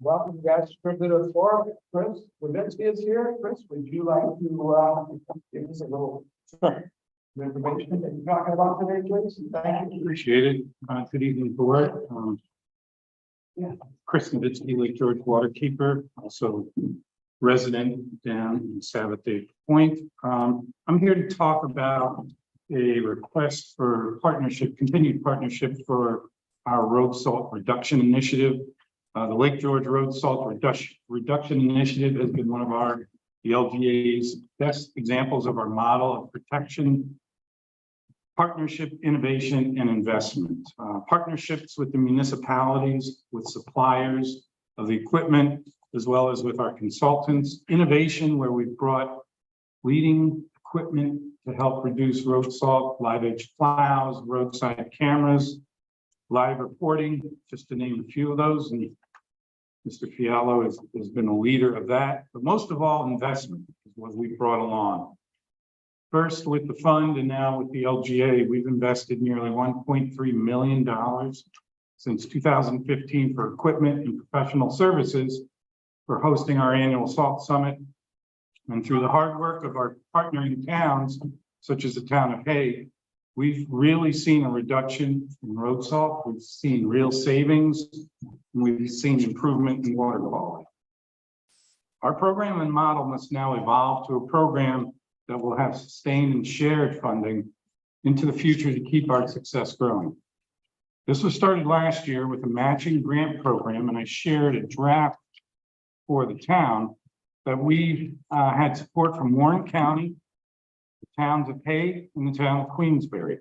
Welcome, guys, to the floor. Chris Levinsky is here. Chris, would you like to give us a little information that you're talking about today, please? Thank you. Appreciate it. Good evening, board. Chris Levinsky, Lake George Waterkeeper, also resident down in Sabbath Point. I'm here to talk about a request for partnership, continued partnership for our road salt reduction initiative. The Lake George Road Salt Reduction Initiative has been one of the LGA's best examples of our model of protection, partnership, innovation, and investment. Partnerships with the municipalities, with suppliers of the equipment, as well as with our consultants. Innovation, where we've brought leading equipment to help reduce road salt, live edge plows, roadside cameras, live reporting, just to name a few of those. And Mr. Fiallo has been a leader of that, but most of all, investment is what we brought along. First with the fund and now with the LGA, we've invested nearly $1.3 million since 2015 for equipment and professional services for hosting our annual Salt Summit. And through the hard work of our partnering towns, such as the town of Hague, we've really seen a reduction in road salt. We've seen real savings. And we've seen improvement in water quality. Our program and model must now evolve to a program that will have sustained and shared funding into the future to keep our success growing. This was started last year with a matching grant program, and I shared a draft for the town that we had support from Warren County, the towns of Hague, and the town of Queensbury.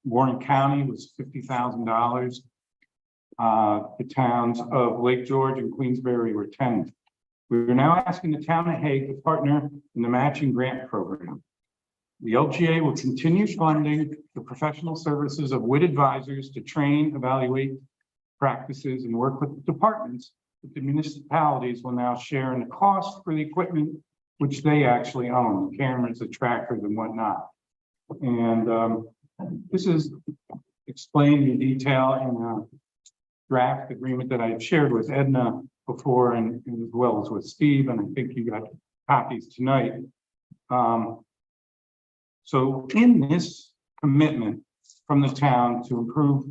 Warren County was $50,000. The towns of Lake George and Queensbury were 10. We are now asking the town of Hague to partner in the matching grant program. The LGA will continue funding the professional services of WIT advisors to train, evaluate practices, and work with the departments. But the municipalities will now share in the cost for the equipment which they actually own, the cameras, the trackers, and whatnot. And this is explained in detail in a draft agreement that I shared with Edna before, and as well as with Steve, and I think you got copies tonight. So in this commitment from the town to improve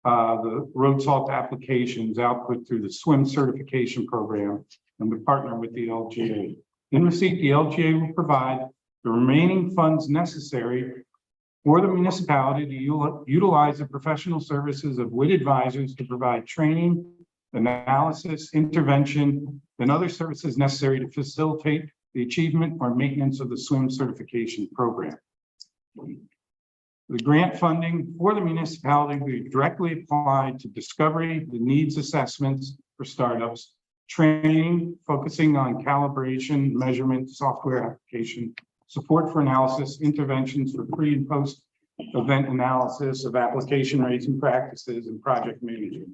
the road salt applications output through the SWIM certification program, and we partner with the LGA. In receipt, the LGA will provide the remaining funds necessary for the municipality to utilize the professional services of WIT advisors to provide training, analysis, intervention, and other services necessary to facilitate the achievement or maintenance of the SWIM certification program. The grant funding for the municipality will be directly applied to discovery, the needs assessments for startups, training, focusing on calibration, measurement, software application, support for analysis, interventions for pre and post event analysis of application rates and practices, and project management.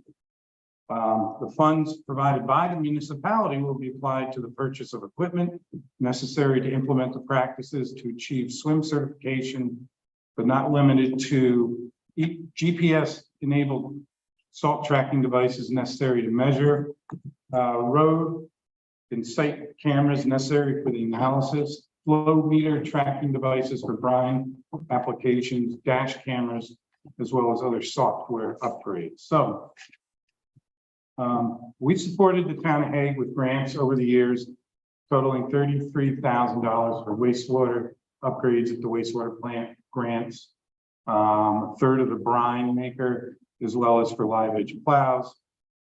The funds provided by the municipality will be applied to the purchase of equipment necessary to implement the practices to achieve SWIM certification, but not limited to GPS-enabled salt tracking devices necessary to measure road and site cameras necessary for the analysis, flow meter tracking devices for brine applications, dash cameras, as well as other software upgrades. So we supported the town of Hague with grants over the years, totaling $33,000 for wastewater upgrades at the wastewater plant grants, a third of the brine maker, as well as for live edge plows.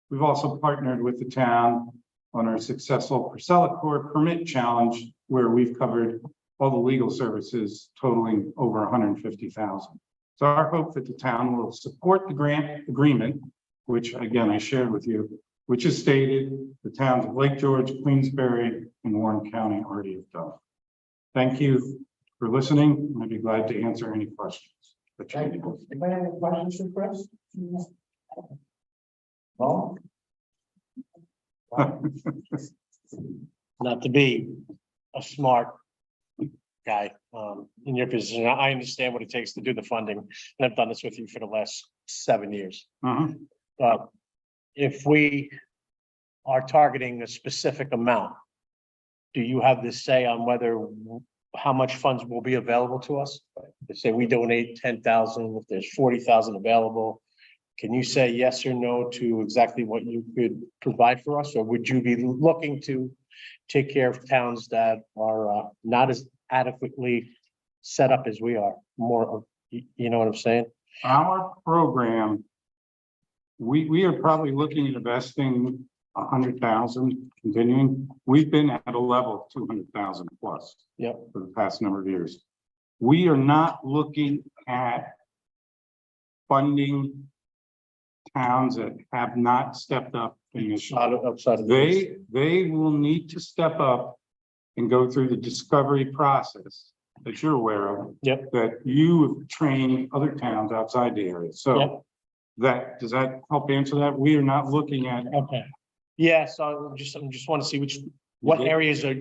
We've also partnered with the town on our successful Priscilla permit challenge, where we've covered all the legal services totaling over $150,000. So our hope that the town will support the grant agreement, which again, I shared with you, which is stated the towns of Lake George, Queensbury, and Warren County already have done. Thank you for listening. I'd be glad to answer any questions. Thank you. Anybody have any questions for Chris? No? Not to be a smart guy, in your position. I understand what it takes to do the funding, and I've done this with you for the last 7 years. If we are targeting a specific amount, do you have the say on whether, how much funds will be available to us? Let's say we donate 10,000, if there's 40,000 available, can you say yes or no to exactly what you could provide for us? Or would you be looking to take care of towns that are not as adequately set up as we are? More of, you know what I'm saying? Our program, we are probably looking at investing 100,000 continuing. We've been at a level of 200,000 plus. Yep. For the past number of years. We are not looking at funding towns that have not stepped up initially. Outside of this. They will need to step up and go through the discovery process that you're aware of. Yep. That you have trained other towns outside the area. So Yep. does that help answer that? We are not looking at. Okay. Yeah, so I just want to see what areas are,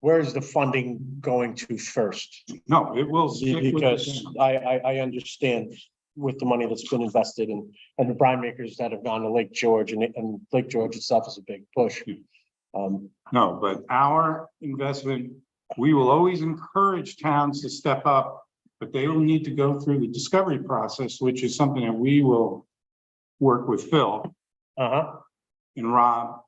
where is the funding going to first? No, it will. stick with the Because town. I understand with the money that's been invested and the brine makers that have gone to Lake George and Lake George itself is a big push. No, but our investment, we will always encourage towns to step up, but they will need to go through the discovery process, which is something that we will work with Phil and Rob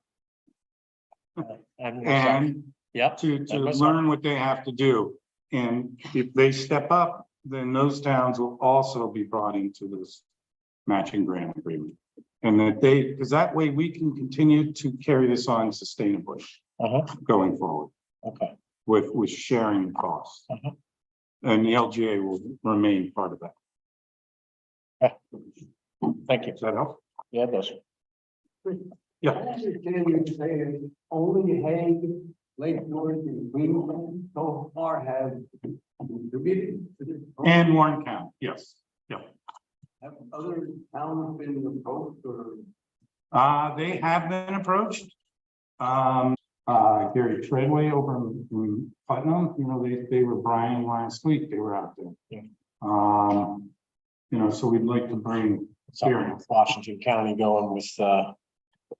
and yeah, to and myself. learn what they have to do. And if they step up, then those towns will also be brought into this matching grant agreement. And that because that way we can continue to carry this on sustainably going forward. Okay. With sharing the costs. And the LGA will remain part of that. Thank you. Does that help? Yeah, it does. Yeah. I understand you saying only Hague, Lake George, and Greenland so far have contributed to this. And Warren County, yes. Yeah. Have other towns been approached or? They have been approached. Gary Treadway over in Putnam, you know, they were Brian last week, they were out there. Yeah. You know, so we'd like to bring Gary. Washington County going with,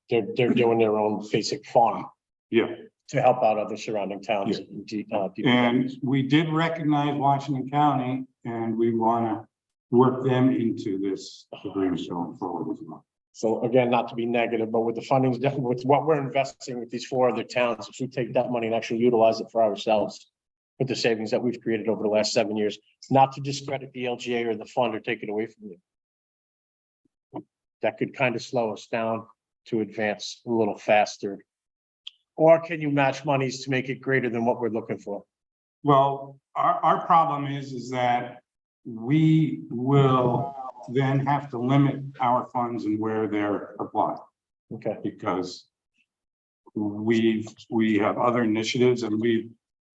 they're doing their own basic farm Yeah. to help out other surrounding towns. People. And we did recognize Washington County and we want to work them into this agreement going forward as well. So again, not to be negative, but with the fundings, with what we're investing with these 4 other towns, if we take that money and actually utilize it for ourselves, with the savings that we've created over the last 7 years, not to discredit the LGA or the fund or take it away from you. That could kind of slow us down to advance a little faster. Or can you match monies to make it greater than what we're looking for? Well, our problem is that we will then have to limit our funds and where they're applied. Okay. Because we have other initiatives and we've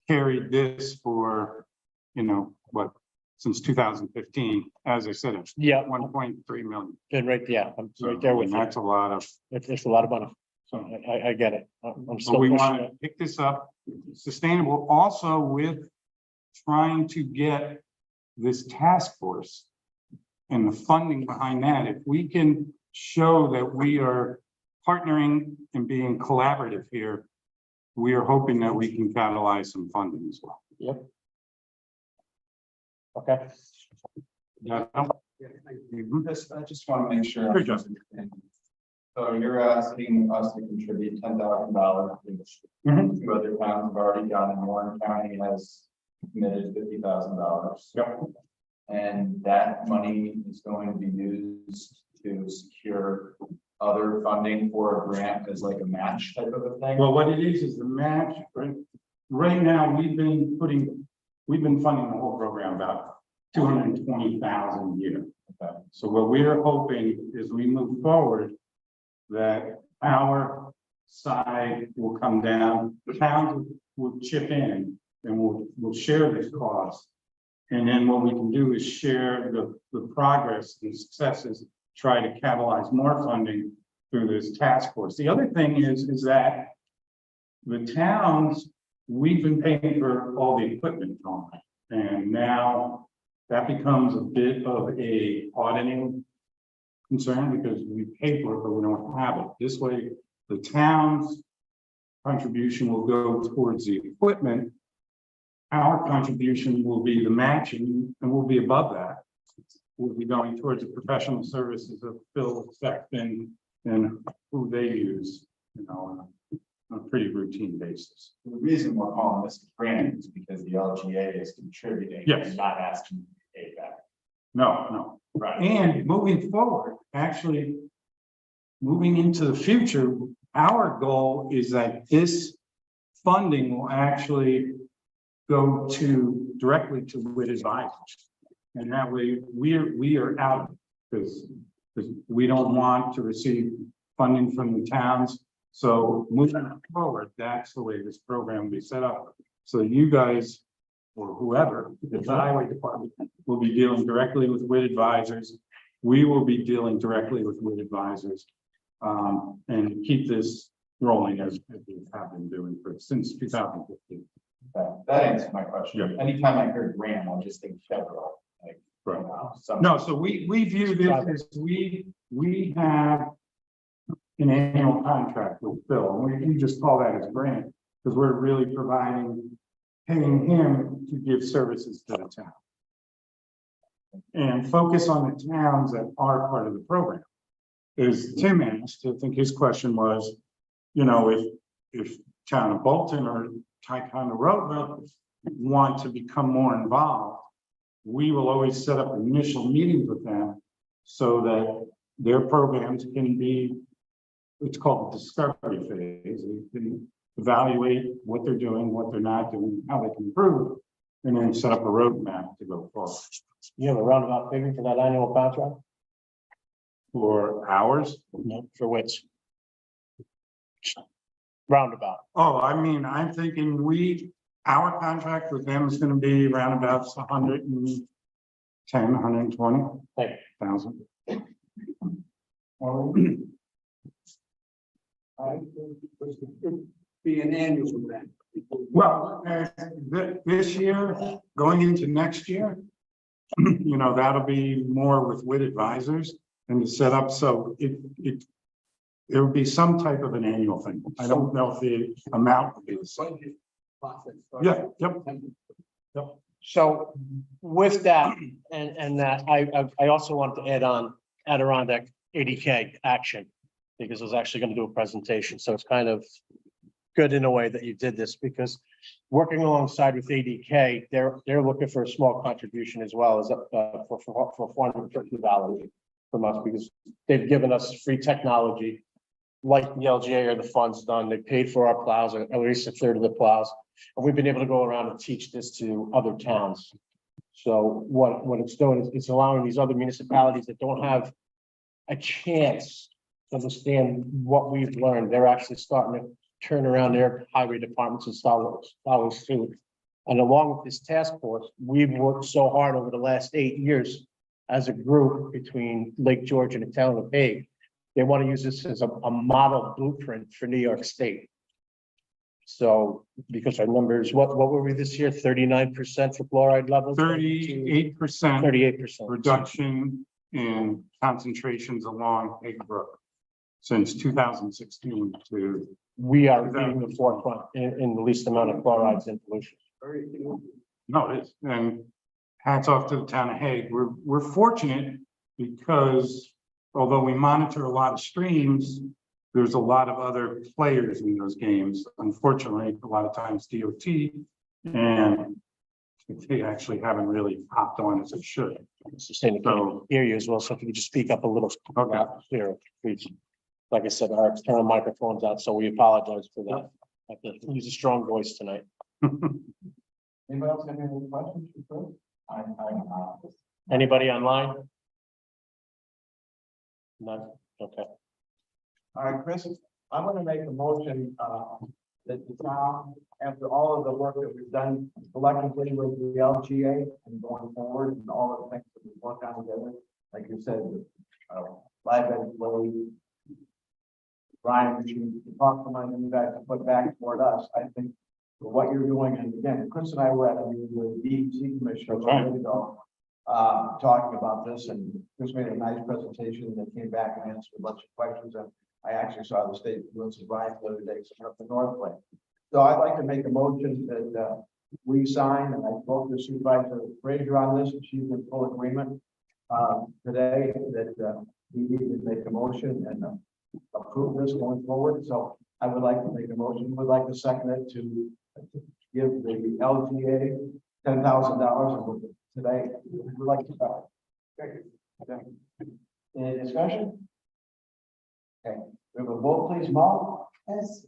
carried this for, you know, what, since 2015, as I said, it's Yeah. 1.3 million. And right, yeah, I'm So, right there with and you. that's a lot of, It's a lot of money. so, I get it. I'm so still we pushing want it. to pick this up sustainable also with trying to get this task force and the funding behind that. If we can show that we are partnering and being collaborative here, we are hoping that we can catalyze some funding as well. Yep. Okay. Yeah. I just want to make sure. Sure, Justin. So you're asking us to contribute $10,000, which Mhm. 2 other towns have already done, and Warren County has committed $50,000. Yep. And that money is going to be used to secure other funding for a grant as like a match type of a thing. Well, what it is the match, right? Right now, we've been funding the whole program about 220,000 a year. Okay. So what we're hoping is we move forward, that our side will come down, the towns will chip in and we'll share this cost. And then what we can do is share the progress and successes, try to catalyze more funding through this task force. The other thing is that the towns we've been paying for all the equipment on it. And now that becomes a bit of a auditing concern because we pay for it, but we don't have it. This way, the town's contribution will go towards the equipment. Our contribution will be the matching and we'll be above that. We'll be going towards the professional services of Phil Sexton and who they use, on a pretty routine basis. The reason we're calling this a grant is because the LGA is contributing. Yes. And not asking you to pay back. No. Right. And moving forward, actually, moving into the future, our goal is that this funding will actually go directly to WIT advisors. And that way, we are out because we don't want to receive funding from the towns. So moving forward, that's the way this program will be set up. So you guys, or whoever, the highway department, will be dealing directly with WIT advisors. We will be dealing directly with WIT advisors. And keep this rolling as we have been doing since 2015. That answers my question. Yeah. Anytime I hear grant, I'll just think federal, like. Right. Some. No, so we view this as we have an annual contract with Phil, and we just call that as grant, because we're really paying him to give services to the town. And focus on the towns that are part of the program. As Tim asked, I think his question was, if town of Bolton or Ticonderoga Road want to become more involved, we will always set up initial meetings with them so that their programs can be, it's called the discovery phase. We can evaluate what they're doing, what they're not doing, how they can improve, and then set up a roadmap to go forward. You have a roundabout figure for that annual contract? For hours? No, for which? Roundabout. Oh, I mean, I'm thinking our contract with them is gonna be around about 110, 120,000. Be an annual event. Well, this year, going into next year, that'll be more with WIT advisors and the setup, so there will be some type of an annual thing. I don't know if the amount will be the same. Yeah, yep. So with that, and that, I also wanted to add on Adirondack 80K action, because I was actually going to do a presentation, so it's kind of good in a way that you did this, because working alongside with ADK, they're looking for a small contribution as well as for $450 from us, because they've given us free technology, like the LGA or the funds done. They paid for our plows, or at least a third of the plows, and we've been able to go around and teach this to other towns. So what it's doing is it's allowing these other municipalities that don't have a chance to understand what we've learned. They're actually starting to turn around their highway departments and follow suit. And along with this task force, we've worked so hard over the last 8 years as a group between Lake George and the town of Hague. They want to use this as a model blueprint for New York State. So, because our numbers, what were we this year? 39% for fluoride levels? 38%. 38%. Reduction in concentrations along Hague Brook since 2016 to. We are leading the forefront in the least amount of fluorides in pollution. No, it is, and hats off to the town of Hague. We're fortunate because although we monitor a lot of streams, there's a lot of other players in those games. Unfortunately, a lot of times DOT, and they actually haven't really hopped on as it should. Sustainability. So, Hear you as well, so if you could just speak up a little. Okay. Clearer, please. Like I said, our external microphone's out, so we apologize for that. I have to use a strong voice tonight. Anybody else have any questions? I'm Anybody online? None, okay. All right, Chris, I'm gonna make a motion, that the town, after all of the work that we've done collectively with the LGA and going forward and all of the things that we've worked on together, like you said, live employee, Brian, you talk to my new guys to put back toward us. I think for what you're doing. And again, Chris and I were at a meeting with the DEC Commissioner a That's right. little bit ago, talking about this, and Chris made a nice presentation that came back and answered a bunch of questions. And I actually saw the state doing some Brian the other day, up the North Lake. So I'd like to make a motion that we sign, and I spoke to Supervisor Frazier on this, and she's in full agreement today that we need to make a motion and approve this going forward. So I would like to make a motion, would like to second it to give the LGA $10,000 today. We'd like to start. Okay. Any discussion? Okay, we have a vote, please, Mo? Yes.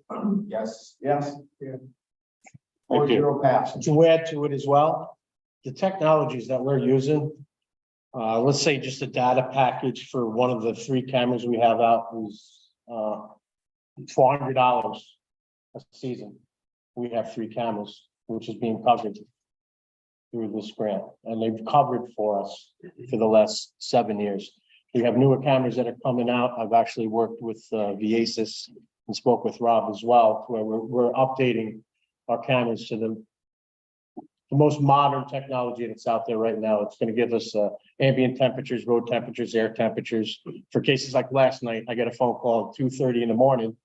Yes. Yes. Thank you. 4-0 pass. To add to it as well, the technologies that we're using. Let's say just a data package for one of the 3 cameras we have out is $400 a season. We have 3 cameras, which is being covered through this grant, and they've covered for us for the last 7 years. We have newer cameras that are coming out. I've actually worked with Viasis and spoke with Rob as well, where we're updating our cameras to the most modern technology that's out there right now. It's going to give us ambient temperatures, road temperatures, air temperatures. For cases like last night, I got a phone call at 2:30 in the morning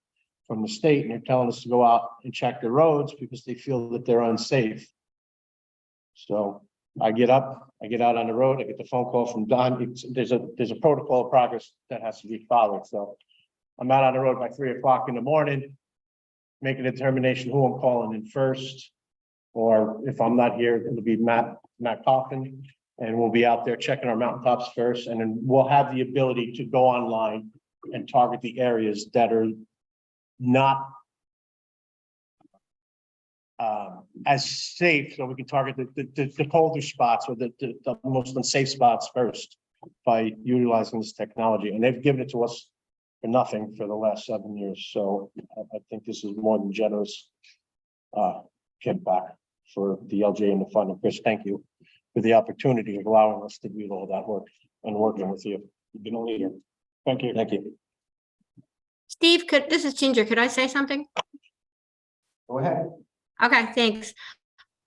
from the state, and they're telling us to go out and check the roads because they feel that they're unsafe. So I get up, I get out on the road, I get the phone call from Don. There's a protocol of progress that has to be followed. So I'm out on the road by 3 o'clock in the morning, making a determination who I'm calling in first. Or if I'm not here, it'll be Matt Coffin, and we'll be out there checking our mountaintops first, and then we'll have the ability to go online and target the areas that are not as safe, so we can target the colder spots or the most unsafe spots first by utilizing this technology. And they've given it to us for nothing for the last 7 years. So I think this is more than generous kickback for the LJ and the fund. And Chris, thank you for the opportunity of allowing us to do all that work and working with you. You've been a leader. Thank you. Thank you. Steve, this is Ginger. Could I say something? Go ahead. Okay, thanks.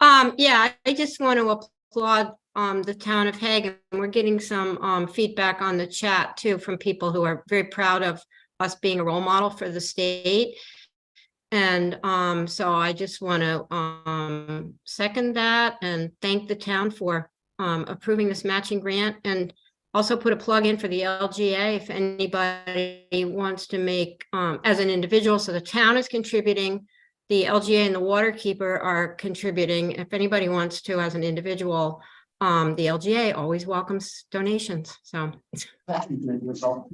Yeah, I just want to applaud the town of Hagen. We're getting some feedback on the chat too from people who are very proud of us being a role model for the state. And so I just want to second that and thank the town for approving this matching grant, and also put a plug in for the LGA if anybody wants to make as an individual. So the town is contributing, the LGA and the Waterkeeper are contributing. If anybody wants to as an individual, the LGA always welcomes donations. So Thank you, Ginger. So,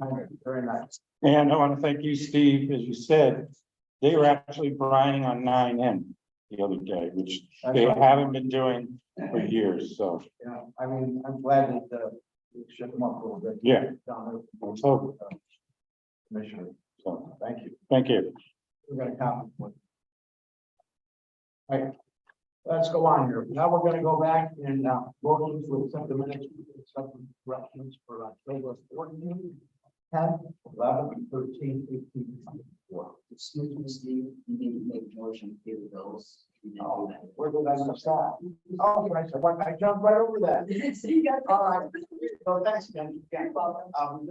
very nice. And I want to thank you, Steve. As you said, they were actually brining on 9N the other day, which they haven't been doing for years. So, Yeah, I mean, I'm glad that we shook them up a little bit. Yeah. Down there, let's hope. Commissioner. So, Thank you. thank you. We're gonna count. All right, let's go on here. Now we're gonna go back and vote to accept the minutes, accept the corrections for October 14th, 10th, 11th, 13th, 18th, 24th. Excuse me, Steve, you need to make a motion to pay the bills. You didn't do that. Where did I start? Oh, I jumped right over that. All right. So thanks again. We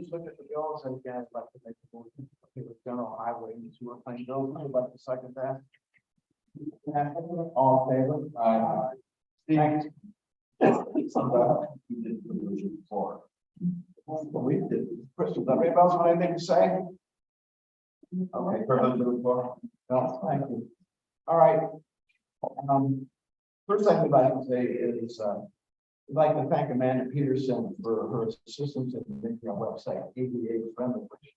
just looked at the bills and again, I'd like to make the motion. Okay, with general highway and sewer fund bills. I'd like to second that. All in favor? Aye. Steve? You did the motion before. We did. Crystal, does anybody else have anything to say? Okay. No, thank you. All right. First thing I'd like to say is, I'd like to thank Amanda Peterson for her assistance in making our website ADA friendly, which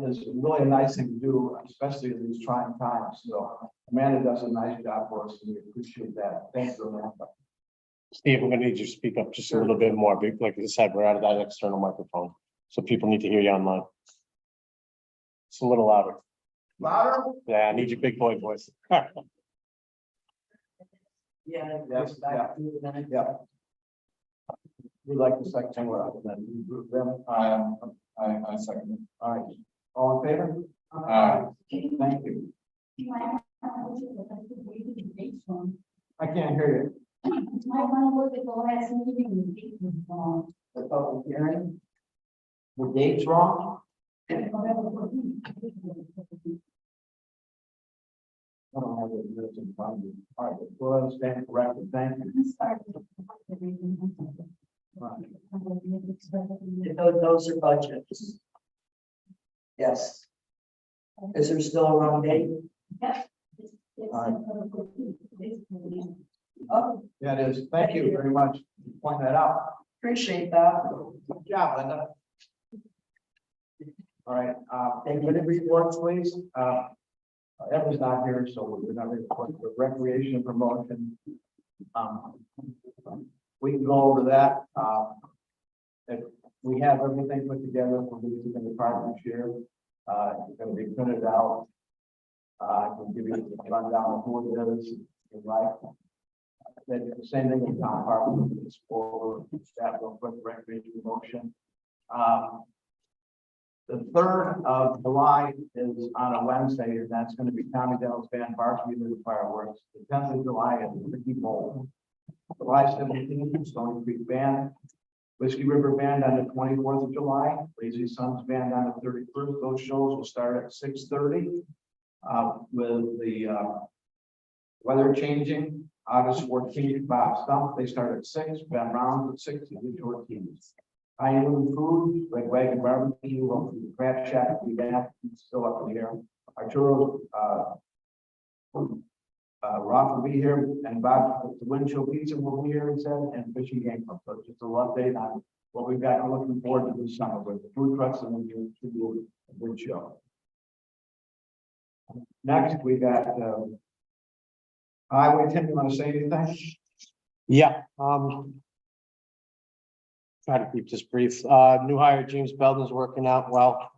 is really a nice thing to do, especially in these trying times. So Amanda does a nice job for us, and we appreciate that. Thank you, Amanda. Steve, I'm gonna need you to speak up just a little bit more. Like I said, we're out of that external microphone, so people need to hear you online. It's a little louder. Louder? Yeah, I need your big boy voice. Yeah. Yes, yeah. We'd like to second what and then we group them. I second. All right. All in favor? Aye. Thank you. I can't hear you. I want to look at the last meeting. The public hearing. The date's wrong? I don't have it written in front of me. All right, well, I stand corrected, thank you. Right. Those are budgets. Yes. Is there still a wrong date? Oh, Yeah, it is. Thank you very much for pointing that out. appreciate that. Good job, Linda. All right, committee reports, please. Eva's not here, so we're not report for recreation and promotion. We can go over that. If we have everything put together for the department this year, it's going to be printed out. I can give you a rundown of who it is, if you like. Then the same thing with town department, it's for that real quick recreation promotion. The 3rd of July is on a Wednesday, and that's going to be Tommy Dell's band varsity with fireworks. The 10th of July is Ricky Bowl. July 17th, Stony Creek Band. Whiskey River Band on the 24th of July. Lazy Sons Band on the 31st. Those shows will start at 6:30. With the weather changing, August 14th, Bob Stump, they start at 6, Ben Rounds at 6, and the 14th. High-Noon Food, Red Wagon Barbecue, the Crab Shack, we got still up in the air. Arturo, Roth will be here, and Bob, the Windshield Pizza will be here, he said, and Fishing Game Club. So just a little update on what we've got. I'm looking forward to this summer with the food trucks, and we should do a good show. Next, we got, Highway. Tim, you want to say anything? Yeah, try to keep this brief. New hire James Belden's working out well.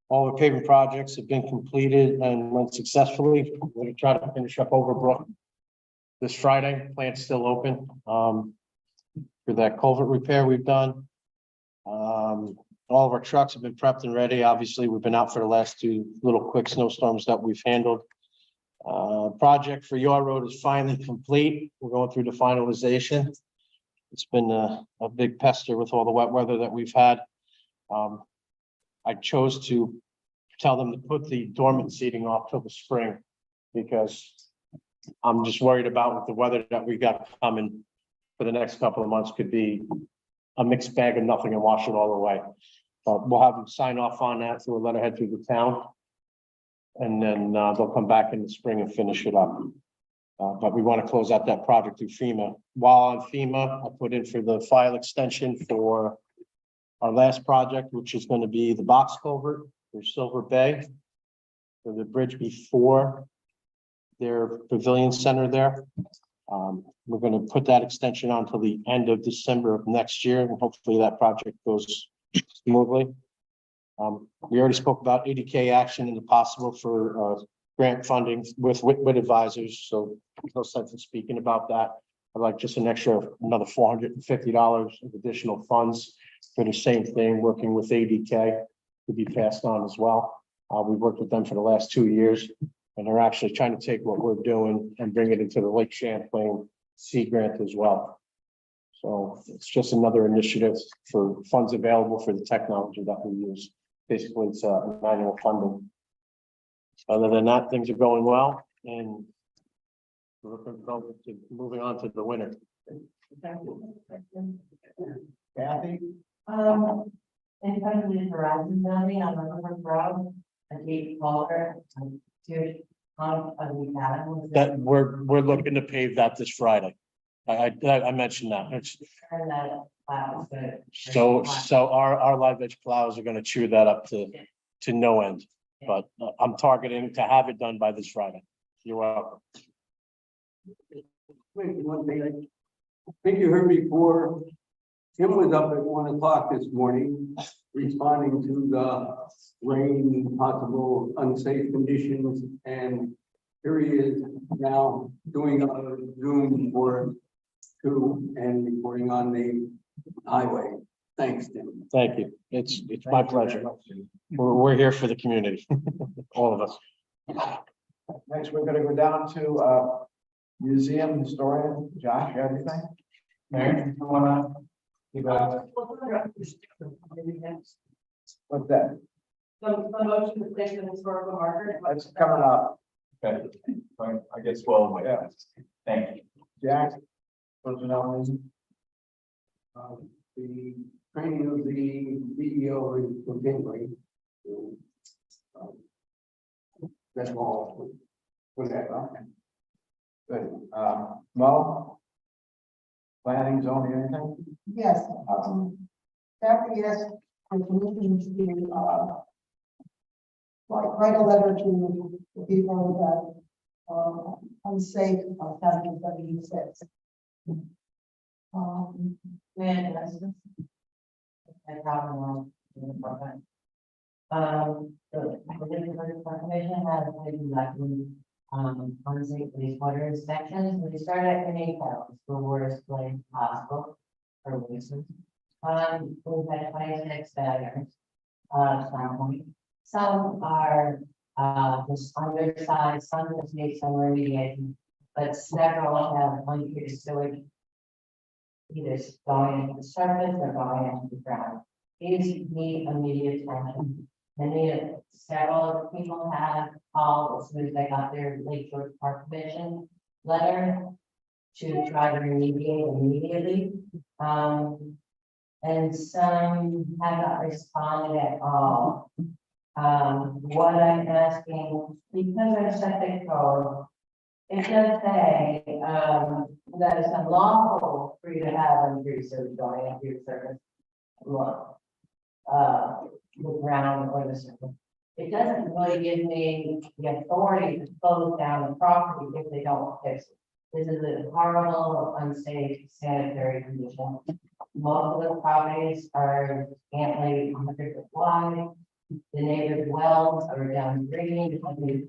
All the paving projects have been completed and went successfully. We're going to try to finish up Overbrook this Friday. Plant's still open. For that culvert repair we've done. All of our trucks have been prepped and ready. Obviously, we've been out for the last 2 little quick snowstorms that we've handled. Project for your road is finally complete. We're going through the finalization. It's been a big pester with all the wet weather that we've had. I chose to tell them to put the dormant seating off till the spring because I'm just worried about with the weather that we got coming for the next couple of months could be a mixed bag of nothing and wash it all away. But we'll have them sign off on that through a letterhead through the town. And then they'll come back in the spring and finish it up. But we want to close out that project through FEMA. While on FEMA, I put in for the file extension for our last project, which is going to be the box culvert for Silver Bay. For the bridge before their pavilion center there. We're going to put that extension on till the end of December of next year, and hopefully that project goes smoothly. We already spoke about 80K action and the possible for grant funding with advisors, so no sense in speaking about that. I'd like just an extra, another $450 of additional funds for the same thing, working with 80K to be passed on as well. We've worked with them for the last 2 years, and they're actually trying to take what we're doing and bring it into the Lake Champlain Sea Grant as well. So it's just another initiative for funds available for the technology that we use. Basically, it's an annual funding. Other than that, things are going well, and we're looking forward to moving on to the winter. Kathy? Anybody in Horizon Valley on River Road, a gate culvert, That we're looking to pave that this Friday. I mentioned that. It's, so our live edge plows are gonna chew that up to no end. But I'm targeting to have it done by this Friday. You're welcome. Wait, one thing, I think you heard before, Tim was up at 1 o'clock this morning, responding to the rain, possible unsafe conditions, and here he is now doing a Zoom for 2 and reporting on the highway. Thanks, Tim. Thank you. It's my pleasure. We're here for the community, all of us. Next, we're gonna go down to, museum historian. Josh, you have anything? Mayor, you wanna? Give a, What's that? The motion to place an historical marker. That's coming up. okay, I guess, well, Yeah. thank you. Jack? Personnel reason? The training of the video is continuing. That's all. With that, okay. Good. Mo? Planning, zoning, anything? Yes, after yes, the commission to, write a letter to the people that, unsafe on 1776. And that's. I probably won't. The commission has been conducting, unsafe wastewater inspections. We started at Canadian County, the worst place possible for reasons. We've had 26 failures, some are, just undersized, some just need some remediation, but several have untreated sewage either going into the surface or going into the ground. These need immediate attention. Several people have called as soon as they got their Lake George Park Commission letter to try to remediate immediately. And some have not responded at all. What I'm asking, because our septic code, it does say, that it's unlawful for you to have untreated sewage going into your surface. Look, the ground or the surface. It doesn't really give me the authority to close down the property if they don't fix it. This is a horrible, unsafe sanitary condition. Most of the properties are scantily 100 foot wide. The neighbor's wells are downstream because they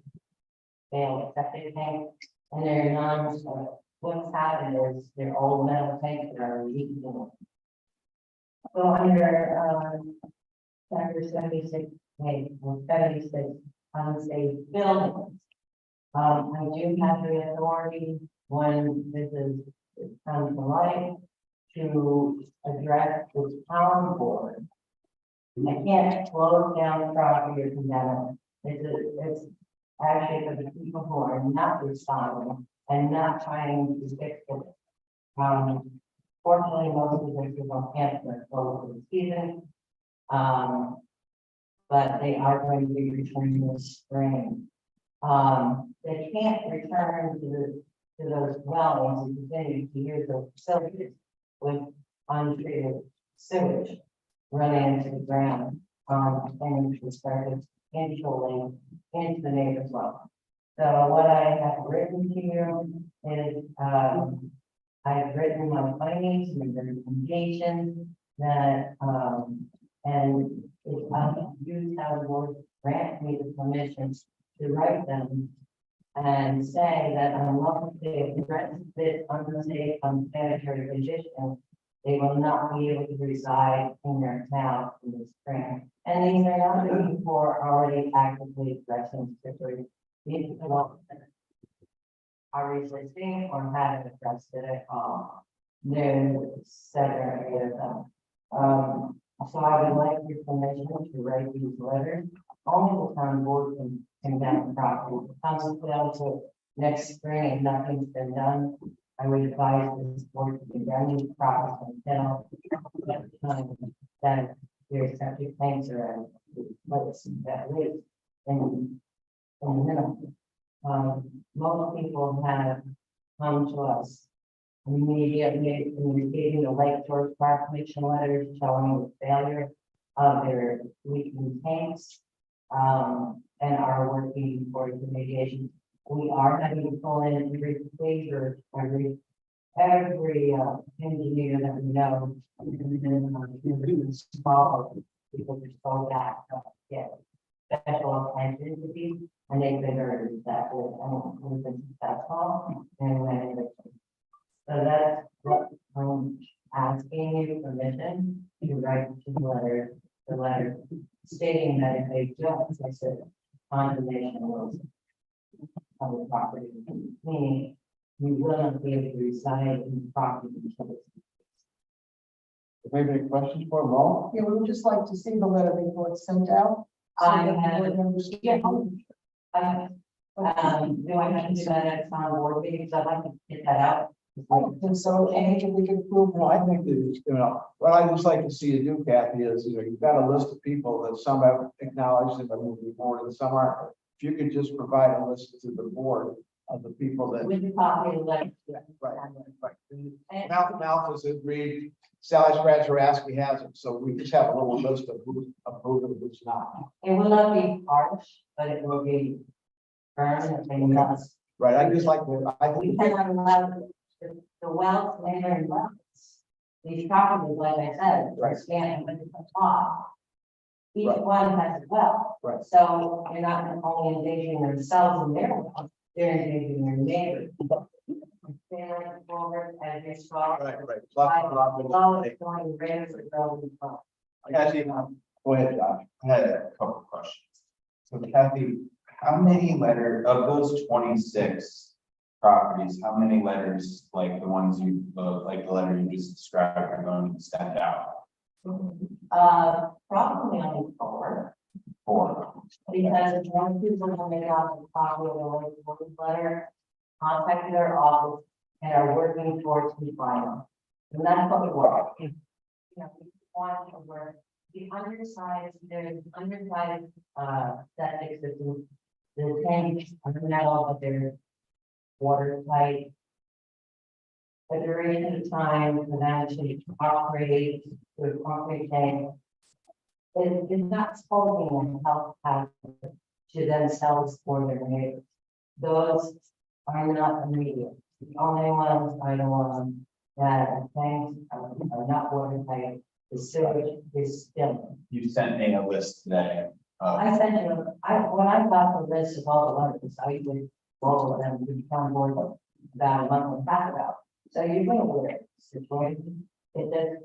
failed septic tank, and they're non. What's happened is they're old metal tanks that are leaking. So under chapter 76, 76 unsafe buildings. I do have the authority when this is comes to light to address this town board. I can't close down the property or condemn it. It's actually for the people who are not responding and not trying to fix it. Fortunately, most of the people can't close for the season. But they are going to be returning this spring. They can't return to those wells and continue to use those facilities with untreated sewage running into the ground, and to start controlling into the neighbor's well. So what I have written to you is, I've written my findings and recommendations that, and if you have board grant me the permission to write them and say that unless they address this unsafe, unsanitary condition, they will not be able to reside in their town in the spring. And these are not the people who are already actively addressing strictly. These people are resisting or haven't addressed it at all. There's 7 or 8 of them. So I would like your permission to write these letters. Only the town board can condemn the property. If it comes down to next spring and nothing's been done, I would advise this board to condemn the property until that their septic tanks are at least in the minimum. Most people have come to us immediately communicating the Lake George Park Commission letters showing the failure of their leaking tanks, and are working for remediation. We are having to pull in every paper, every engineer that we know, small people just go back, get special attention to these, and they've been very successful, and we've been successful, and so that's what I'm asking you permission to write the letter stating that if they don't fix it, condemnation will. of the property, meaning you will not be able to reside in the property until it's. Maybe any questions for Mo? Yeah, we would just like to see the letter before it's sent out. so I that the have- board members can- Yeah. Do I have to do that at town board meeting, because I'd like to get that out? And so, and we can prove. No, I think that, what I just like to see you do, Kathy, is, you've got a list of people that some have acknowledged and are moving forward and some aren't. If you could just provide a list to the board of the people that. With the copy of the letter. Right. Malcolm has agreed, Sally Spratcher has it, so we just have a little list of who's approved and who's not. It will not be harsh, but it will be firm and they must. Right, I just like, I We think, cannot allow the wealth, labor and wealth. These properties, like I said, are Right. standing with the top. Each Right. one has a wealth. Right. So you're not only engaging themselves in their wealth, they're engaging their neighbors. Failing forward as you saw. right. Lowest going rate for growing. Kathy, go ahead, Josh. I had a couple of questions. So Kathy, how many of those 26 properties, how many letters, like the ones you, like the letter you just described, are going to be sent out? Probably only 4, 4. because one people when they got the copy of the letter, contacted our office and are working towards the final. And that's what we want. You know, we want to work, the underside, there's underside, septic system. The tanks are metal, but they're watertight. The duration of time for them to operate with a concrete tank is not posing a health hazard to themselves or their neighbors. Those are not immediate. The only ones are the ones that tanks are not watertight. The sewage is still. You sent me a list today. I sent you, when I got the list of all the letters, I would go over them to the town board about a month and a half ago. So you're going to with it, situation. It does,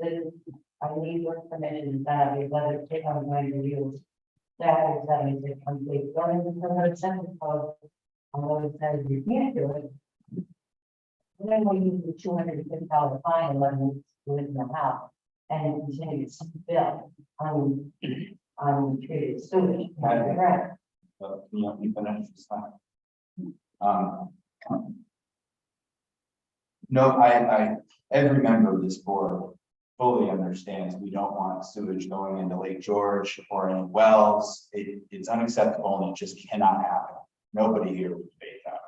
I need your permission that I whether take on going to use. That is having to complete, going to the sentence code. Although it says you can't do it. And then we use the $250 fine and let them live in the house and continue to bill untreated sewage. Right. So, you finish this time. No, every member of this board fully understands we don't want sewage going into Lake George or in wells. It's unacceptable and it just cannot happen. Nobody here would debate that.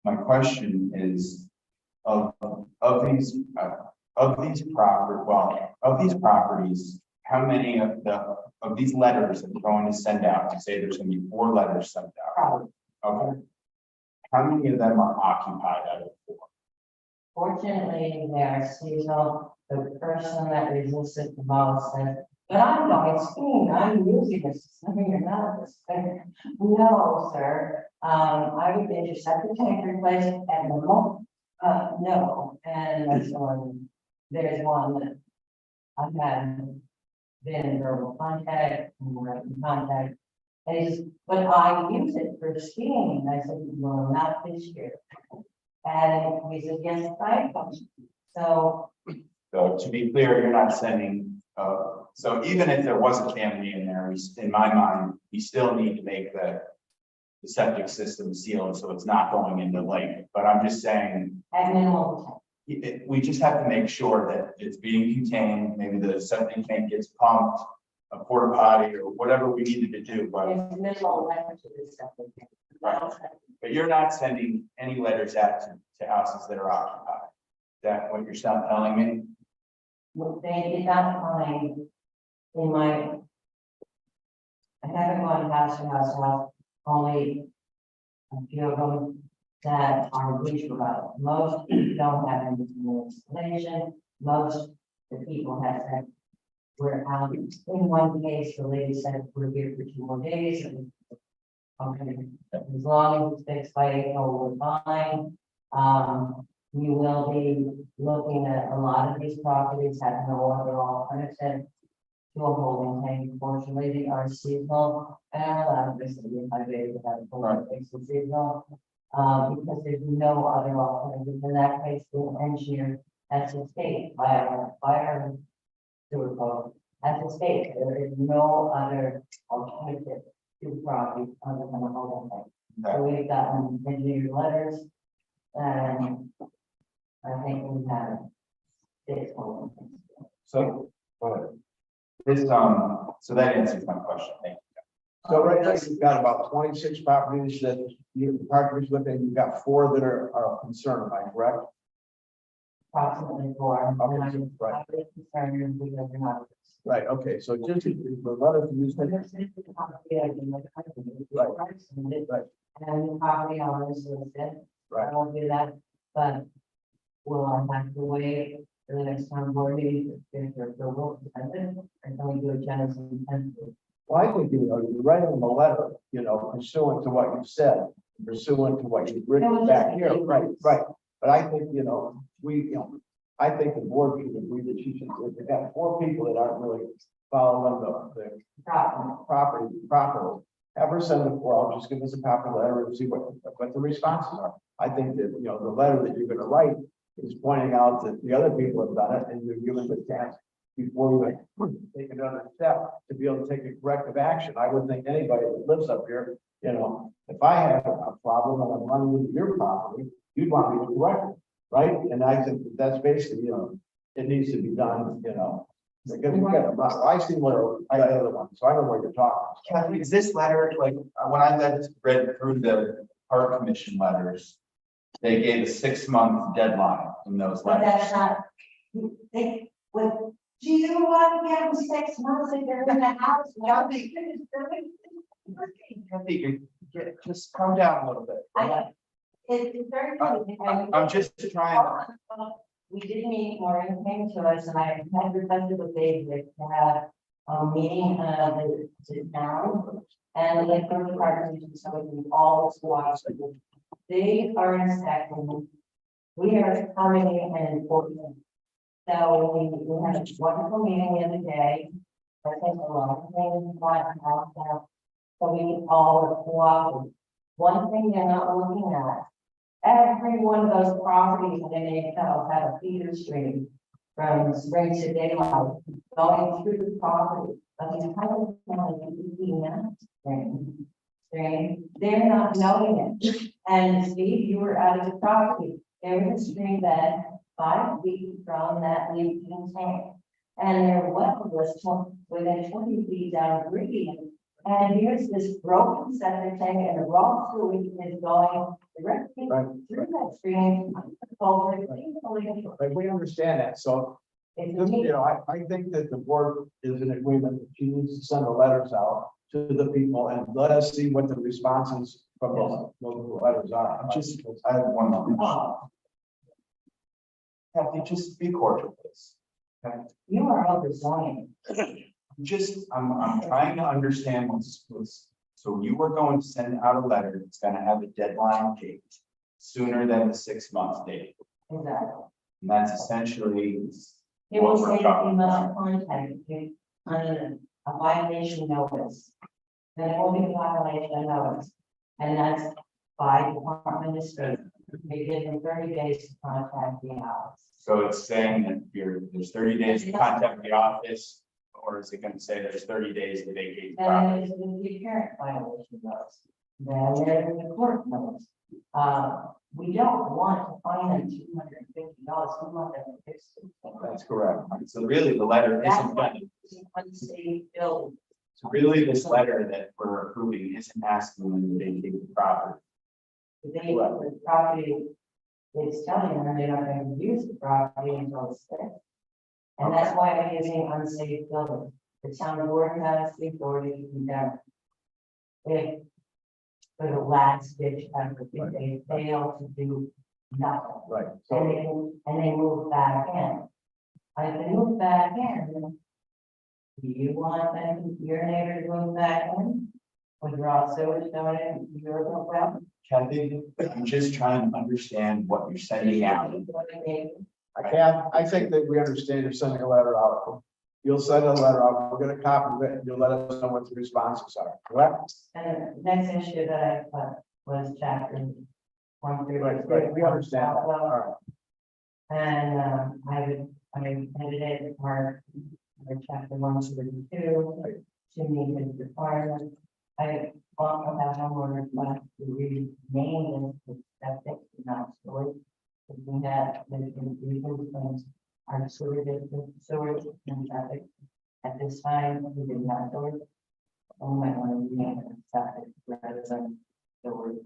My question is, of these properties, how many of these letters are going to send out? To say there's going to be 4 letters sent out. Okay. How many of them are occupied out of 4? Fortunately, they are seasonal. The person that resisted the most said, but I'm going skiing, I'm using this, I mean, you're not this thing. No, sir, I would think you set the tank replaced at the moment. No, and that's one, there's one that I've had been in verbal contact, and we're in contact. And he says, but I use it for skiing. And I said, well, not this year. And he said, yes, I function. So So to be clear, you're not sending, so even if there was a family in there, in my mind, we still need to make the septic system sealed, so it's not going into the lake. But I'm just saying, at minimal, we just have to make sure that it's being contained. Maybe the septic tank gets pumped, a porta potty or whatever we needed to do, but. there's minimal damage to this stuff. But you're not sending any letters out to houses that are occupied. Is that what you're telling me? They did not find in my. I haven't gone house to house, only a few of them that are bleach provided. Most don't have any installation. Most the people have said we're out. In one case, the lady said we're here for 2 more days. And okay, as long as it's fixed by April, we're fine. We will be looking at a lot of these properties have no other alternative to a holding tank. Fortunately, they are seasonal and allowed this to be if I did have a full seasonal. Because there's no other alternative. In that case, the engineer has to state by our sewer code, has to state there is no other alternative to property other than a holding tank. So we've gotten engineer letters, and I think we have 6 holding tanks. So, go ahead. This, so that answers my question, thank you. So right now, you've got about 26 properties that you partners with, and you've got 4 that are concerned, am I correct? Approximately 4. And Okay, I'm right. concerned because we're not. Right, okay, so just the letter to use. Right. Right. And the property owners listed. Right. I won't do that, but will I have to wait for the next time board meeting to get their approval? And then we do a general intent. Well, I think, you write them a letter, pursuant to what you've said, pursuant to what you've written back here, right, right. But I think, I think the board should agree that you should, if you have 4 people that aren't really following the property properly, have her send it, or I'll just give us a copy letter and see what the responses are. I think that, the letter that you're gonna write is pointing out that the other people have done it, and you're given the chance before you take another step to be able to take a corrective action. I would think anybody that lives up here, if I have a problem and I'm running into your property, you'd want me to correct it, right? And I think that's basically, it needs to be done, because you got I see where I got the other one, so I know where you're talking. Kathy, is this letter, like, when I read through the park commission letters, they gave a 6-month deadline in those But letters. that's not, do you want to give them 6 months if they're in the house? Kathy, just calm down a little bit. It's very good. I'm just trying. We did meet, Maureen came to us, and I had requested with David to have a meeting, to sit down. And like the department, so we all watch. They are inspecting. We are permitting and enforcing. So we had a wonderful meeting the other day. I think a lot of things got out now. So we all cooperate. One thing they're not looking at, every one of those properties in NHL had a feeder stream from spring to daylight going through the property. But these people they're not knowing it. And Steve, you were out of the property. There was a stream bed 5 feet from that leaking tank. And their well was within 20 feet down green. And here's this broken septic tank, and the raw sewage is going directly Right. through that stream. Like, we understand that, so, I think that the board is in agreement that she needs to send the letters out to the people and let us see what the responses from those letters are. I have one more. Kathy, just be cordial, please. Okay? You are over zoning. I'm trying to understand what's, so you were going to send out a letter that's gonna have a deadline date sooner than the 6-month date. Exactly. And that's essentially. It will what we're say that talking you about. must contact you on a violation notice. Then it will be a violation notice. And that's by Department of State. They give them 30 days to contact the office. So it's saying that there's 30 days to contact the office, or is it gonna say there's 30 days to vacate the And property? there's going to be parent violation notice. Then there's the court notice. We don't want to fine them $250. We want them to fix it. That's correct. So really, the letter That's isn't what gonna, is unsafe building. so really, this letter that we're approving isn't asking them to vacate the property. The property is telling them they're not going to use the property until it's fixed. And that's why I'm using unsafe building. The town board has the authority to condemn. If for the last ditch effort, if they fail to do nothing, Right, and so, they move back in. If they move back in, do you want them, your neighbor to move back in? With raw sewage going in, your well? Kathy, I'm just trying to understand what you're sending out. I think that we understand you're sending a letter out. You'll send a letter out, we're gonna copy it, and you'll let us know what the responses are, correct? And the next issue that I put was chapter Right, we understand that, all right. And, I edited our chapter 132 to meet his requirements. I also have no more request to rename this septic, not storage. If we had, from our sewer district, sewage and septic. At this time, we did not do it. We might want to rename it septic rather than storage.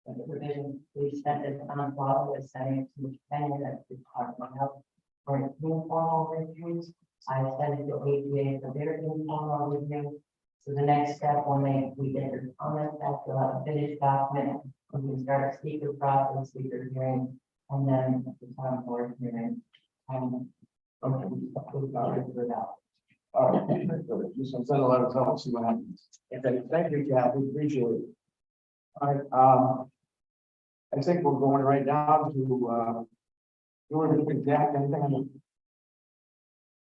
The provision, we sent it on file with sending to the planning that the Department of Health for informal reviews. I sent it to APA for their informal review. So the next step, when we get their comments, that's a finished document, we can start a speaker process, speaker hearing, and then the town board hearing. Okay. Without. All right, good. Just send a letter, tell us, see what happens. Okay, thank you, Kathy, appreciate it. All right, I think we're going right now to, you want to exact anything on the.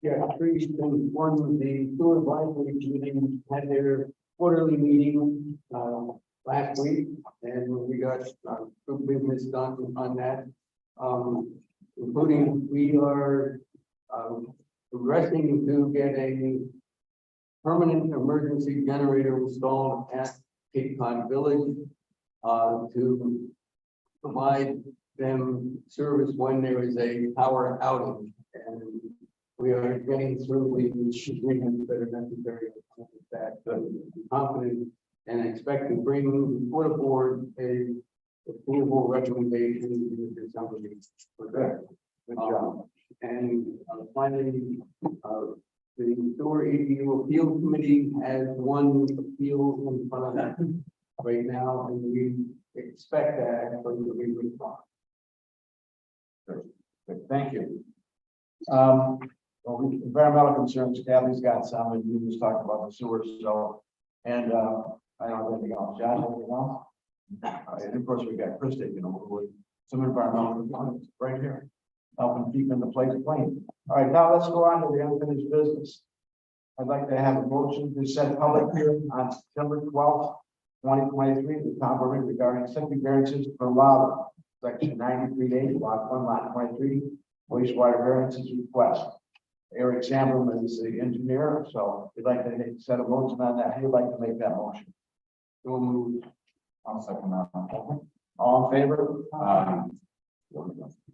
Yeah, one, the sewer advisory committee had their quarterly meeting, last week, and we got, good business done on that. Including, we are, progressing to get a permanent emergency generator installed at Cape Cod Village, to provide them service when there is a power outage. And we are getting through the agreements that are necessary with that. But I'm confident and expect to bring before the board a approval recommendation in the December meeting. For that. Good job. And finally, the sewer ADU appeal committee has one appeal in front of them right now, and we expect that actually to be responded. Good, thank you. Well, environmental concerns, Kathy's got some, and you just talked about the sewer, so, and, I don't have anything else. John, anything else? And of course, we got Chris taking over with some environmental components right here, helping keeping the place clean. All right, now let's go on to the unfinished business. I'd like to have a motion to set public hearing on September 12th, 2023, the town board regarding septic variances for LAWA, section 93A, lot 1, lot 23, wastewater variances request. Eric Sandrum is the engineer, so we'd like to set a motion on that. Who'd like to make that motion? So moved. I'll second that. All in favor?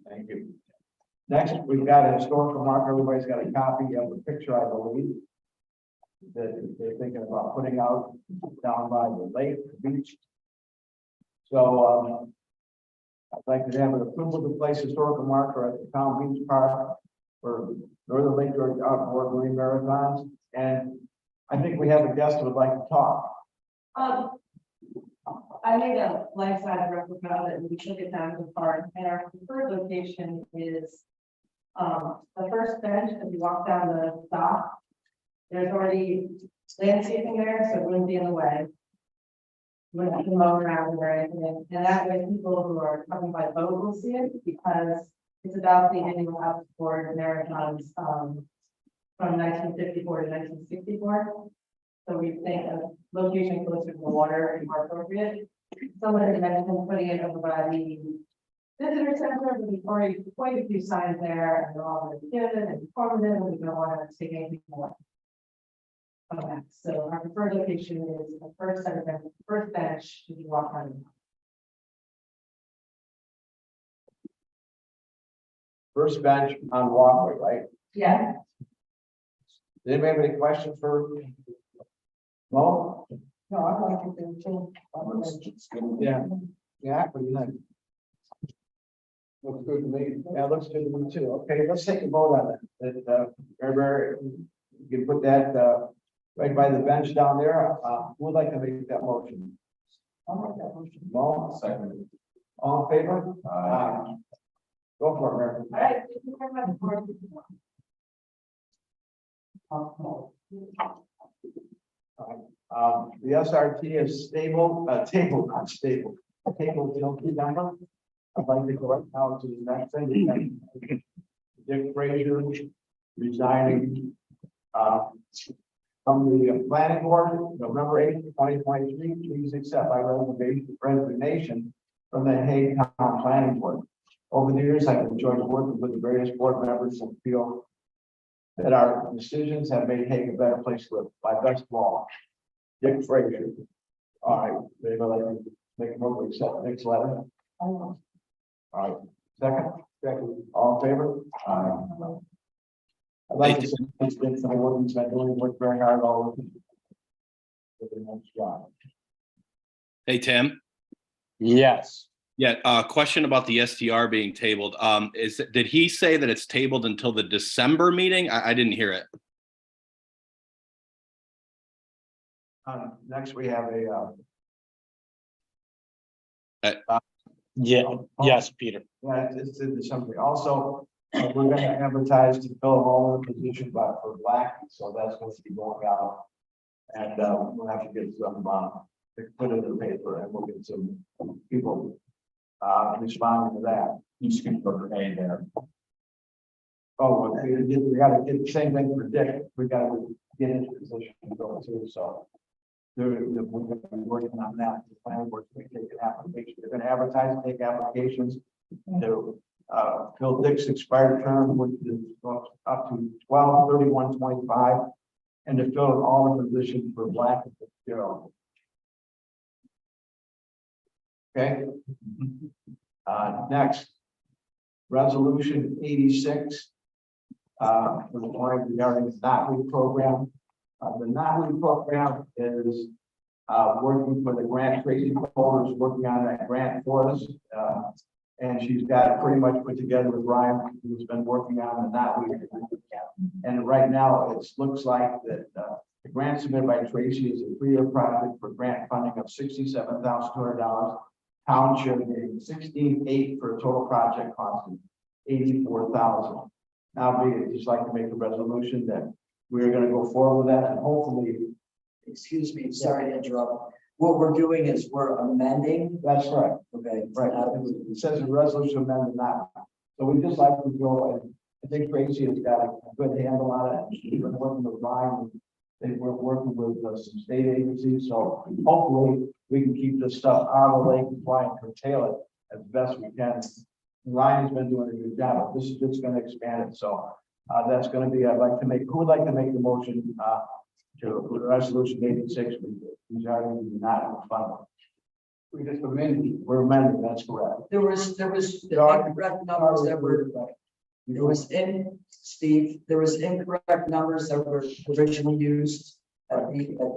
Thank you. Next, we've got a historical marker. Everybody's got a copy of the picture, I believe, that they're thinking about putting out down by the lake, the beach. So, I'd like to have an approval to place historical marker at the town beach park for Northern Lake George Outboard Marine Marathons. And I think we have a guest who would like to talk. I made a life-size replica of it and we took it down to the park, and our preferred location is the first bench as you walk down the dock. There's already landscaping there, so it wouldn't be in the way. Wouldn't have to mow around or anything, and that way people who are coming by boat will see it, because it's about the annual outboard marathons from 1954 to 1964. So we think a location closer to the water is more appropriate. Someone had mentioned putting it over by the visitor center, but we've already quite a few signs there, and they're all really good and informative, and we don't want to take anything more. Okay, so our preferred location is the first center bench, first bench, if you walk on. First bench on walkway, right? Yeah, Does anybody have any questions for? No? No, I like it there too. Yeah. Yeah, what do you think? Looks good to me. Yeah, it looks good to me too. Okay, let's take a vote on it. You can put that, right by the bench down there. Who would like to make that motion? I'll make that motion. No? Second. All in favor? Go for it, Mary. all right, thank you very much for. The SRT is stable, table, not stable. Table, number. I'd like to go right now to the next thing. Dick Frazier resigning, from the planning board, November 8th, 2023. Please accept my resignation from the Hague Town Planning Board. Over the years, I've enjoyed working with the various board members and feel that our decisions have made Hague a better place to live. By best of all, Dick Frazier. All right, maybe I'd like to make a motion to accept Dick's letter. All right, second, all in favor? I'd like to say thanks to Dick for the work he's been doing, worked very hard all over. Job. Hey, Tim. Yes. Yeah, question about the STR being tabled. Did he say that it's tabled until the December meeting? I didn't hear it. Next, we have a, Yeah, yes, Peter. yeah, it's in December. Also, we're gonna advertise to fill all the position, but for black, so that's going to be going out. And, we'll have to get some, put it in the paper and we'll get some people, responding to that. You just can put Renee there. Oh, we gotta get the same thing for Dick. We gotta get into position and go too, so. We're gonna be working on that. The planning board's gonna take an application. They're gonna advertise, take applications to, fill Dick's expired term, which is up to 12/31/25, and to fill all the positions for Black and Fitzgerald. Okay. Next. Resolution 86. For the point regarding the NotWe program. The NotWe program is working for the grant. Tracy Cole is working on that grant for us. And she's got it pretty much put together with Ryan, who's been working on the NotWe. And right now, it looks like that the grant submitted by Tracy is a 3-year project for grant funding of $67,200. Township getting $16,800 for a total project cost of $84,000. Now, we'd just like to make a resolution that we're going to go forward with that and hopefully. Excuse me, sorry to interrupt. What we're doing is we're amending. That's right. Okay. Right. It says a resolution amendment now. So we just like to go and I think Tracy has got a good handle on it. She's been working with Ryan. We're working with some state agencies. So hopefully we can keep this stuff out of the lake and try and curtail it as best we can. Ryan's been doing a good job. This is just going to expand it. So that's going to be, who would like to make the motion to resolution 86 regarding the not fund? We just amended. We're amending, that's correct. There was the incorrect numbers that were, there was incorrect numbers that were originally used for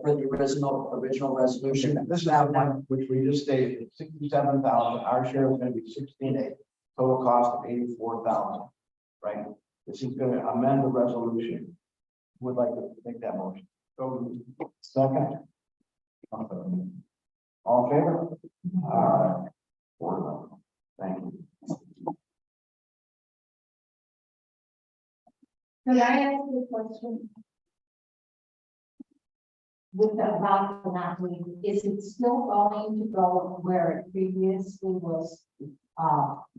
the original resolution. This is that one which we just stated, 67,000. Our share is going to be 16,800. Total cost of 84,000. Right. This is going to amend the resolution. Would like to make that motion. So second. All in favor? Thank you. Could I ask you a question? With about the NotWe, is it still going to go where it previously was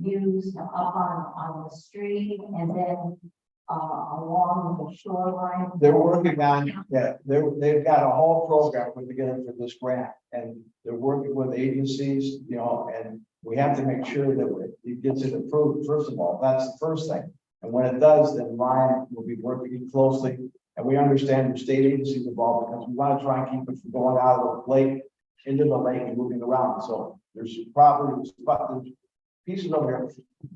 used up on the street and then along the shoreline? They're working on, they've got a whole program put together for this grant, and they're working with agencies, and we have to make sure that it gets it approved, first of all. That's the first thing. And when it does, then Ryan will be working closely. And we understand the state agencies involved because we want to try and keep it from going out of the lake into the lake and moving around. So there's probably pieces over here.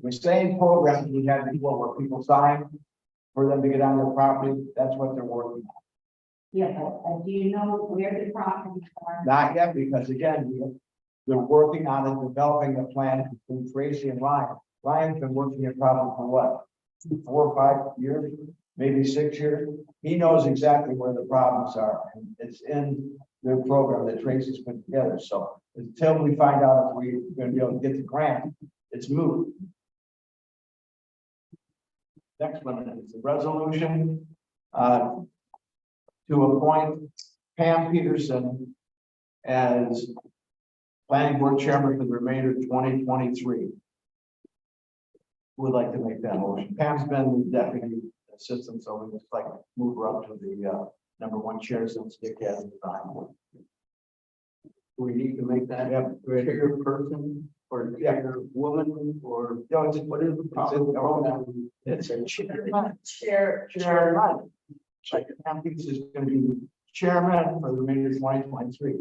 The same program we had before where people sign for them to get on their property. That's what they're working on. Yeah, but do you know where the properties are? Not yet, because again, they're working on it, developing a plan between Tracy and Ryan. Ryan's been working at probably for what, 4 or 5 years, maybe 6 years. He knows exactly where the problems are, and it's in their program that Tracy's put together. So until we find out if we're going to be able to get the grant, it's moot. Next one is the resolution to appoint Pam Peterson as planning board chairman for the remainder of 2023. Would like to make that motion. Pam's been the deputy assistant, so we just like move her up to the #1 chair since Dick hasn't resigned. Do we need to make that a bigger person, or or chairwoman, or No, it's, what is it? it's a Chair. chairman. Like, Pam thinks is gonna be chairman for the remainder of 2023.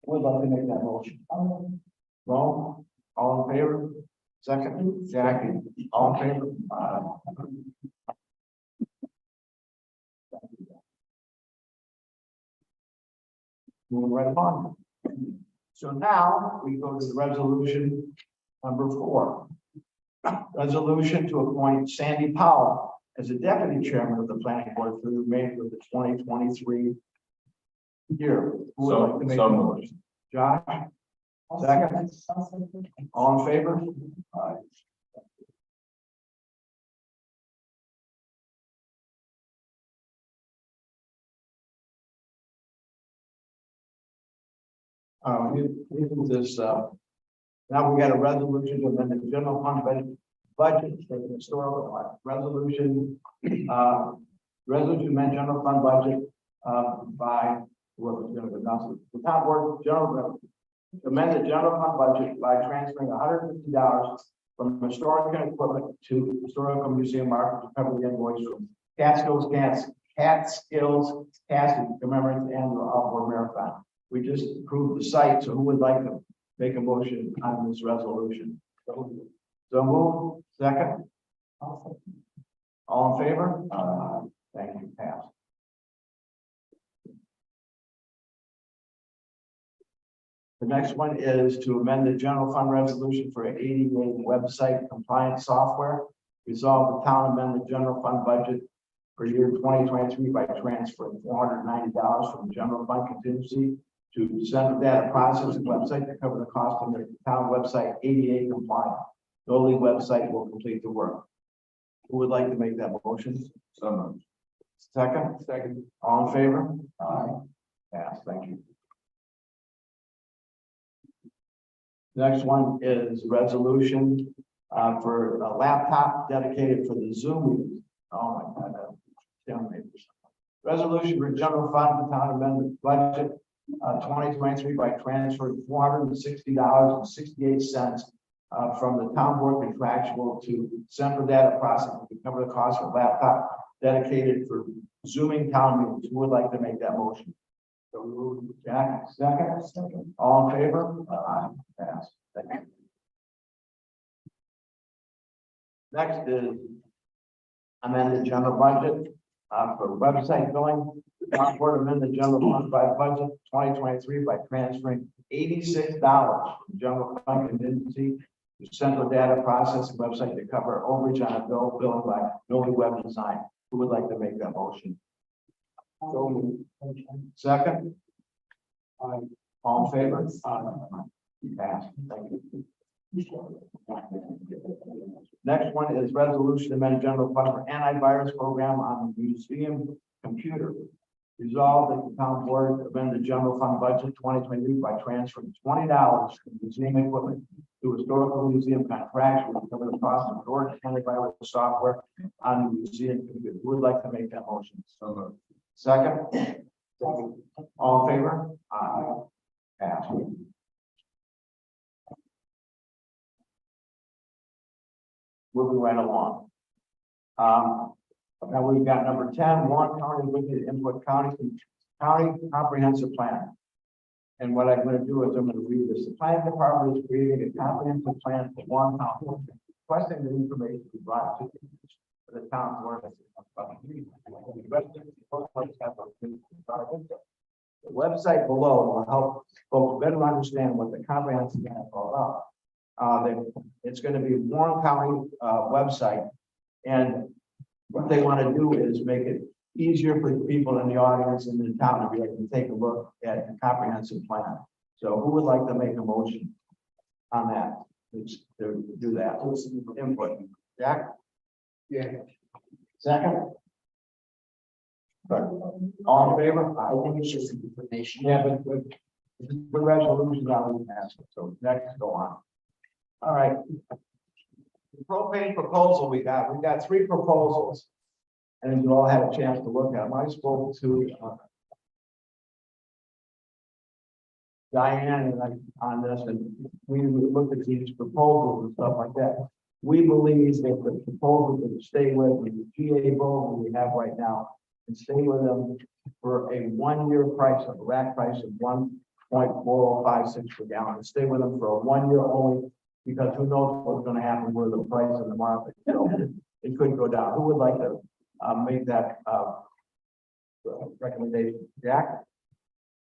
Would love to make that motion. Ron, all in favor? Second, Jackie, all in favor? Moving right along. So now we go to the resolution number 4. Resolution to appoint Sandy Powell as the deputy chairman of the planning board for the remainder of the 2023 year. Who would like to make So the moved. motion? Josh? Second, all in favor? Aye. This, now we got a resolution to amend the general fund budget for the historical resolution, resolution to amend general fund budget, by, what was going to announce it, the town board general, amend the general fund budget by transferring $150 from historical equipment to historical museum market to cover the invoice from Catskills Casting commemorates the annual outdoor marathon. We just approved the site, so who would like to make a motion on this resolution? So move, second. All in favor? Thank you, pass. The next one is to amend the general fund resolution for ADA website compliance software. Resolve the town amend the general fund budget for year 2023 by transferring $490 from general fund contingency to central data processing website to cover the cost of the town website ADA compliant. The only website will complete the work. Who would like to make that motion? So moved. Second, all in favor? Aye. Yes, thank you. Next one is resolution for a laptop dedicated for the Zoom meetings. Oh my God. Resolution for general fund town amendment budget 2023 by transferring $460.68 from the town board contractual to central data processing to cover the cost of laptop dedicated for Zooming town meetings. Who would like to make that motion? So moved. Jack, second. All in favor? Pass. Thank you. Next is amend the general budget for website billing. Town board amend the general fund by budget 2023 by transferring $86 from general fund contingency to central data processing website to cover overage on a bill billed by Novi Web Design. Who would like to make that motion? So second. All in favor? Pass. Thank you. Next one is resolution to amend general fund for antivirus program on the museum computer. Resolved that the town board amend the general fund budget 2023 by transferring $20 from museum equipment to historical museum contractual to cover the cost of storage antivirus software on the museum computer. Who would like to make that motion? So moved. Second. All in favor? Aye. Pass. Moving right along. Now we've got number 10, Warren County Limited Input County Comprehensive Plan. And what I'm going to do is I'm going to read this. The planning department is creating a comprehensive plan for Warren County, requesting the information be brought to the town board. The website below will help folks better understand what the comprehensive plan is all about. It's going to be Warren County website, and what they want to do is make it easier for people in the audience and in the town to be able to take a look at the comprehensive plan. So who would like to make a motion on that? To do that. Input. Jack? Yeah. Second? All in favor? I think it's just information. Yeah, but the resolution already passed, so next go on. All right. The propane proposal we got 3 proposals. And you all had a chance to look at them. I spoke to Diane and I on this, and we looked at these proposals and stuff like that. We believe that the proposal to stay with the GA vote we have right now and stay with them for a 1-year price of a rack price of 1.4056 per gallon. And stay with them for a 1 year only, because who knows what's gonna happen with the price in the market. So it could go down. Who would like to make that recommendation? Jack?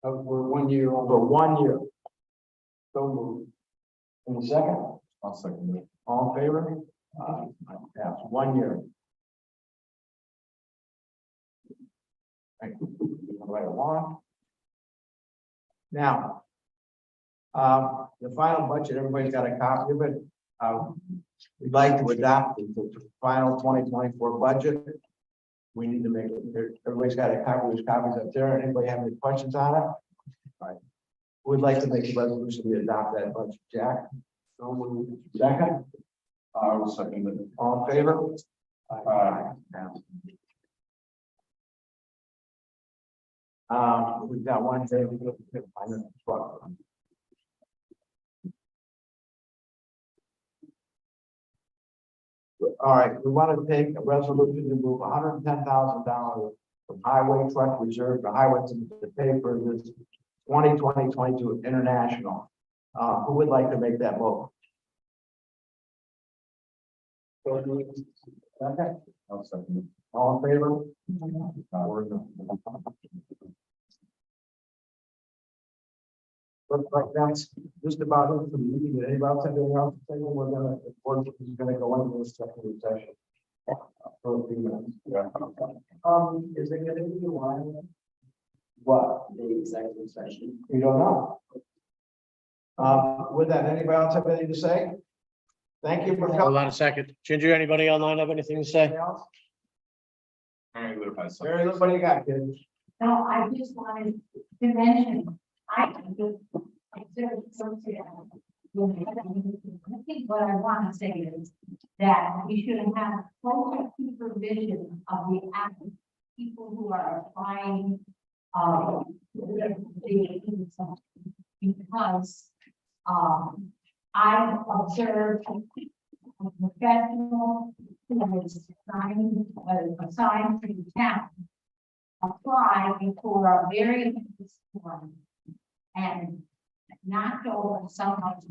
For 1 year on. For 1 year. So moved. In a second, I'll second it. all in favor? Pass 1 year. Thank you. Right along. Now, the final budget, everybody's got a copy of it. We'd like to adopt the final 2024 budget. We need to make it, everybody's got a copy, there's copies up there. Anybody have any questions on it? All right. We'd like to make a resolution to adopt that budget. Jack? Second? I will second it. All in favor? Aye. We've got one day. We look at the finance truck. All right, we want to take a resolution to move $110,000 from highway truck reserve to highways to pay for this 2022 international. Who would like to make that move? Okay, I'll second it. all in favor? Looks like that's just about it for the meeting. Did anybody else have anything else to say? We're gonna, the board is gonna go into this second session. For a few minutes. Is there gonna be one, What? the executive session? We don't know. With that, anybody else have anything to say? Thank you for Hold coming. on a second. Ginger, anybody online have anything to say? Anything else? Mary Lou has something. Mary, Lou, what do you got, kids? No, I just wanted to mention, I think what I want to say is that we should have closer supervision of the active people who are applying, because, I've observed a professional who is assigned to the town apply for a very form and not go some of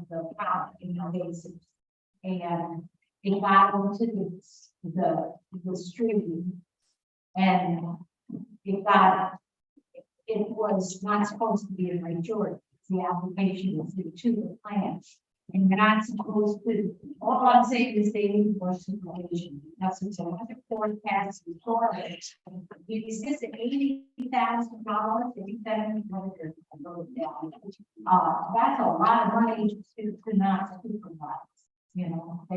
the basis. And it got into the stream. And it was not supposed to be a majority. The application is to the plan. And you're not supposed to, all I'm saying is they need more supervision. That's what's on the forecast before it. Is this $80,000, $87,000? That's a lot of money to not supervise, you know,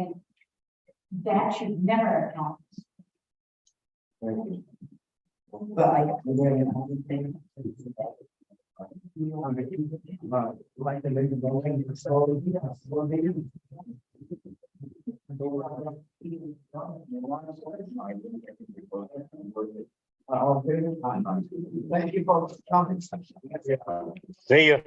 that should never happen. But I got the very important thing. Like to make a motion to start. Thank you for coming. See you.